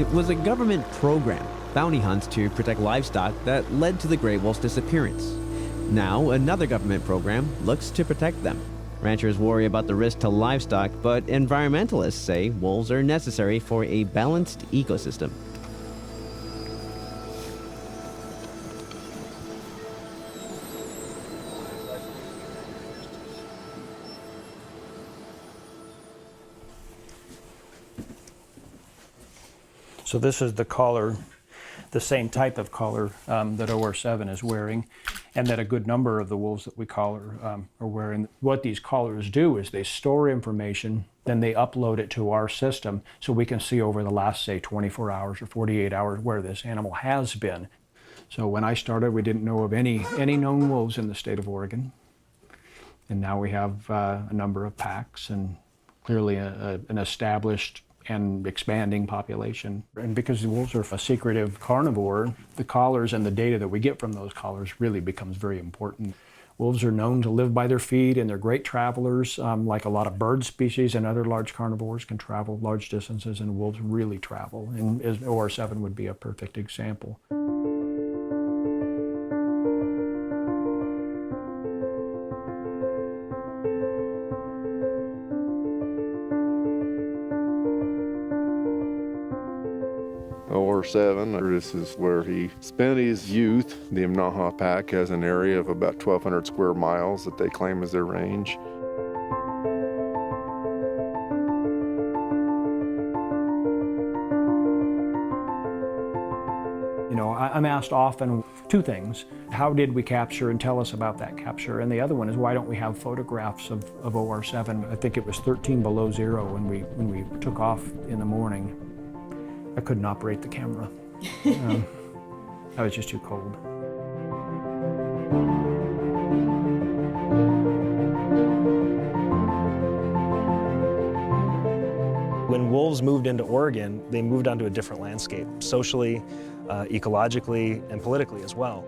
It was a government program, bounty hunts to protect livestock, that led to the gray wolf's disappearance. Now, another government program looks to protect them. Ranchers worry about the risk to livestock, but environmentalists say wolves are necessary for a balanced ecosystem. So this is the collar, the same type of collar that OR7 is wearing, and that a good number of the wolves that we collar are wearing. What these collars do is they store information, then they upload it to our system so we can see over the last, say, 24 hours or 48 hours where this animal has been. So when I started, we didn't know of any known wolves in the state of Oregon. And now we have a number of packs and clearly an established and expanding population. And because the wolves are a secretive carnivore, the collars and the data that we get from those collars really becomes very important. Wolves are known to live by their feet, and they're great travelers. Like a lot of bird species and other large carnivores can travel large distances, and wolves really travel. And OR7 would be a perfect example. OR7, this is where he spent his youth. The Imnaha Pack has an area of about 1,200 square miles that they claim as their range. You know, I'm asked often two things. How did we capture, and tell us about that capture? And the other one is, why don't we have photographs of OR7? I think it was 13 below zero when we took off in the morning. I couldn't operate the camera. I was just too cold. When wolves moved into Oregon, they moved onto a different landscape, socially, ecologically, and politically as well.